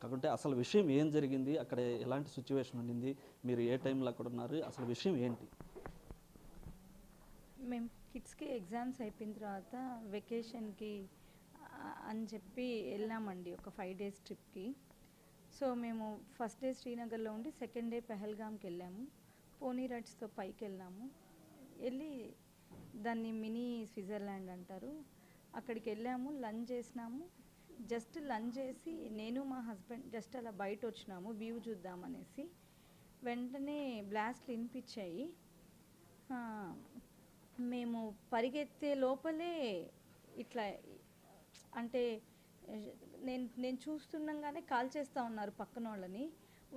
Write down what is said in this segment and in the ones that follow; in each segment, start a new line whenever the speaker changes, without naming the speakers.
కాకుంటే అసలు విషయం ఏం జరిగింది, అక్కడ ఎలాంటి సిచ్యువేషన్ ఉండింది, మీరు ఏ టైంలో అక్కడ ఉన్నారు, అసలు విషయం ఏంటి?
మేము కిడ్స్కి ఎగ్జామ్స్ అయిపోయిన తర్వాత వెకేషన్కి అని చెప్పి వెళ్ళామండి ఒక 5 days ట్రిప్కి. సో మేము ఫస్ట్ డే శ్రీనగర్లో ఉండి సెకండ్ డే పెహల్గామ్కి వెళ్ళాము. పోనీ రైడ్స్తో పైకి వెళ్ళాము. వెళ్ళి దాన్ని మినీ స్విట్జర్లాండ్ అంటారు. అక్కడికి వెళ్ళాము, లంచ్ చేసినాము. జస్ట్ లంచ్ చేసి నేను మా హస్బెండ్ జస్ట్ అలా బయట వచ్చినాము వ్యూ చూద్దామనేసి. వెంటనే బ్లాస్ట్లు వినిపించాయి. మేము పరిగెత్తే లోపలే ఇట్లా అంటే నేను చూస్తుండగానే కాల్ చేస్తూ ఉన్నారు పక్కన వాళ్ళని.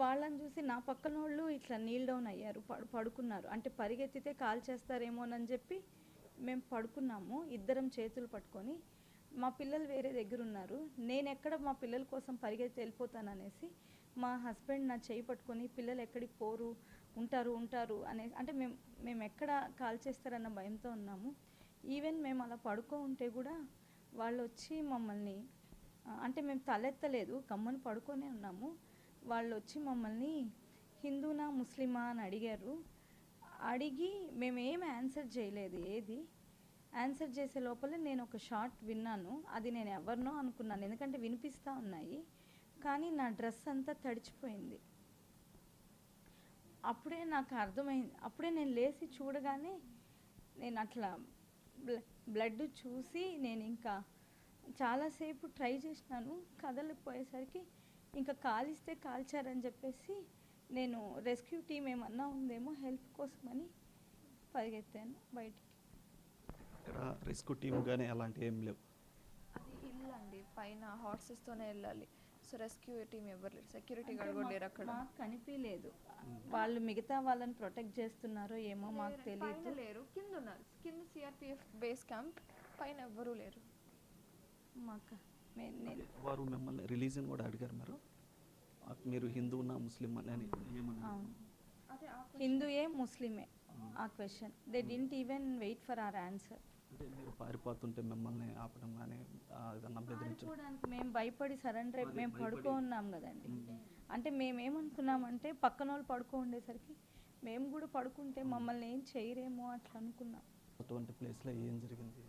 వాళ్ళని చూసి నా పక్కన వాళ్ళు ఇట్లా నీల్ డౌన్ అయ్యారు, పడుకున్నారు. అంటే పరిగెత్తితే కాల్ చేస్తారేమోనని చెప్పి మేము పడుకున్నాము ఇద్దరం చేతులు పట్టుకొని. మా పిల్లలు వేరే దగ్గర ఉన్నారు. నేను ఎక్కడ మా పిల్లల కోసం పరిగెత్తి వెళ్ళిపోతాననేసి మా హస్బెండ్ నా చేయి పట్టుకొని పిల్లలు ఎక్కడికి పోరు, ఉంటారు అంటే మేము ఎక్కడ కాల్ చేస్తారన్న భయంతో ఉన్నాము. ఈవెన్ మేము అలా పడుకో ఉంటే కూడా వాళ్ళు వచ్చి మమ్మల్ని అంటే మేము తలెత్తలేదు, గమ్మని పడుకొనే ఉన్నాము. వాళ్ళు వచ్చి మమ్మల్ని హిందూనా ముస్లిమా అని అడిగారు. అడిగి మేమేం ఆన్సర్ చేయలేదు. ఆన్సర్ చేసే లోపల నేను ఒక షార్ట్ విన్నాను. అది నేను ఎవరినో అనుకున్నాను, ఎందుకంటే వినిపిస్తూ ఉన్నాయి. కానీ నా డ్రెస్ అంతా తడిచిపోయింది. అప్పుడే నాకు అర్థమైంది. అప్పుడే నేను లేచి చూడగానే నేను అట్లా బ్లడ్ చూసి నేను ఇంకా చాలాసేపు ట్రై చేసినాను. కదలిపోయేసరికి ఇంకా కాలిస్తే కాల్చారని చెప్పేసి నేను రెస్క్యూ టీం ఏమన్నా ఉందేమో హెల్ప్ కోసమని పరిగెత్తాను బయటికి.
ఇక్కడ రెస్క్యూ టీం కానీ అలాంటి ఏం లేవు.
అది హిల్ అండి, పైన హార్సెస్తోనే వెళ్ళాలి. సో రెస్క్యూ టీం ఎవరు లేరు, సెక్యూరిటీ గార్డ్ కూడా లేరు అక్కడ.
మాకు కనిపించలేదు. వాళ్ళు మిగతా వాళ్ళని ప్రొటెక్ట్ చేస్తున్నారో ఏమో మాకు తెలియదు.
లేరు, కింద ఉన్నారు. కింద సిఆర్పిఎఫ్ బేస్ క్యాంప్, పైన ఎవ్వరూ లేరు.
మాకు
వారు మిమ్మల్ని రిలీజన్ కూడా అడిగారు మీరు హిందూనా ముస్లిం అని ఏమన్నా?
హిందూయే ముస్లిమే ఆ question. They didn't even wait for our answer.
అంటే మీరు పారిపోతుంటే మిమ్మల్ని ఆపడం కానీ ఏదన్నా బెదిరించడం?
మేము భయపడి సరెండర్ అయిపోయి మేము పడుకో ఉన్నాం కదండి. అంటే మేమేమనుకున్నామంటే పక్కన వాళ్ళు పడుకో ఉండేసరికి మేము కూడా పడుకుంటే మమ్మల్ని ఏం చేయరేమో అట్లా అనుకున్నాం.
అటువంటి ప్లేస్లో ఏం జరిగింది?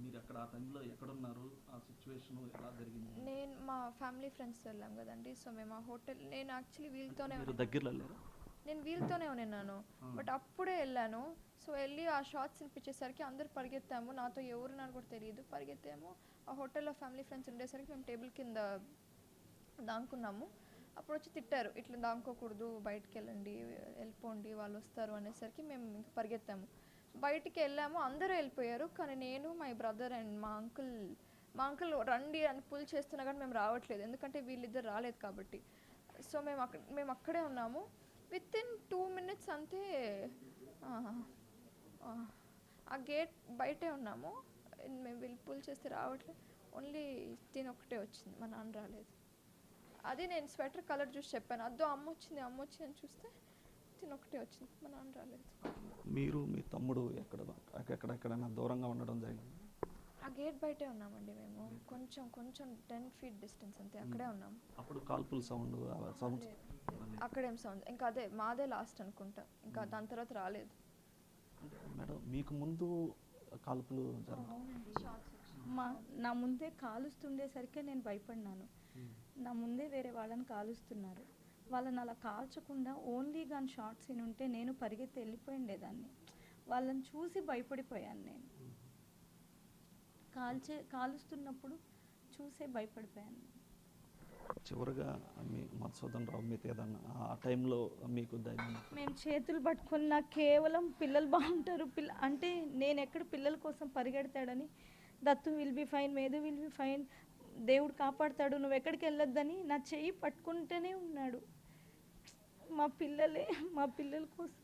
మీరు అక్కడ ఆ టైంలో ఎక్కడున్నారు, ఆ సిచ్యువేషన్ ఎలా జరిగింది?
నేను మా ఫ్యామిలీ ఫ్రెండ్స్ వెళ్ళాం కదండి. సో మేము ఆ హోటల్, నేను యాక్చువల్లీ వీళ్ళతోనే
దగ్గరలో లేరు,
నేను వీళ్ళతోనే ఉన్నాను. బట్ అప్పుడే వెళ్ళాను. సో వెళ్ళి ఆ షార్ట్స్ వినిపించేసరికి అందరు పరిగెత్తాము. నాతో ఎవరున్నారు కూడా తెలియదు. పరిగెత్తాము. ఆ హోటల్లో ఫ్యామిలీ ఫ్రెండ్స్ ఉండేసరికి మేము టేబుల్ కింద దాంకున్నాము. అప్పుడు వచ్చి తిట్టారు, ఇట్లా దాంకోకూడదు, బయటికి వెళ్ళండి, వెళ్ళిపోండి, వాళ్ళు వస్తారు అనేసరికి మేము ఇంకా పరిగెత్తాము. బయటికి వెళ్ళాము, అందరూ వెళ్ళిపోయారు. కానీ నేను, మై బ్రదర్ అండ్ మా అంకుల్ రండి అని పుల్ చేస్తున్నా కానీ మేము రావట్లేదు, ఎందుకంటే వీళ్ళిద్దరు రాలేదు కాబట్టి. సో మేము అక్కడే ఉన్నాము. విత్ ఇన్ 2 minutes అంతే ఆ గేట్ బయటే ఉన్నాము. మేము వీళ్ళు పుల్ చేస్తే రావట్లేదు. ఓన్లీ తినొక్కటే వచ్చింది, మా నాన్న రాలేదు. అది నేను స్వెటర్ కలర్ చూసి చెప్పాను, అద్దో అమ్మ వచ్చింది అని చూస్తే తినొక్కటే వచ్చింది, మా నాన్న రాలేదు.
మీరు మీ తమ్ముడు ఎక్కడెక్కడైనా దూరంగా ఉండడం జరిగింది?
ఆ గేట్ బయటే ఉన్నామండి మేము. కొంచెం 10 feet డిస్టెన్స్ అంతే, అక్కడే ఉన్నాము.
అప్పుడు కాల్పుల్ సౌండ్
అక్కడేం సౌండ్, ఇంకా అదే మాదే లాస్ట్ అనుకుంటా, ఇంకా దాని తర్వాత రాలేదు.
మేడం మీకు ముందు కాల్పులు
నా ముందే కాలుస్తుండేసరికి నేను భయపడినాను. నా ముందే వేరే వాళ్ళని కాలుస్తున్నారు. వాళ్ళని అలా కాల్చకుండా ఓన్లీ గన్ షాట్స్ ఉంటే నేను పరిగెత్తి వెళ్ళిపోయిండేదాన్ని. వాళ్ళని చూసి భయపడిపోయాను. నేను కాలుస్తున్నప్పుడు చూసే భయపడిపోయాను.
చివరిగా మీ మధుసూదన్ రావు మీతో ఏదన్నా ఆ టైంలో మీకు
మేము చేతులు పట్టుకుని నాకు కేవలం పిల్లలు బాగుంటారు, అంటే నేను ఎక్కడ పిల్లల కోసం పరిగెడతాడని, Dattu will be fine, Medhu will be fine, దేవుడు కాపాడుతాడు, నువ్వు ఎక్కడికి వెళ్ళొద్దని నా చెయ్యి పట్టుకుంటూనే ఉన్నాడు. మా పిల్లల కోసం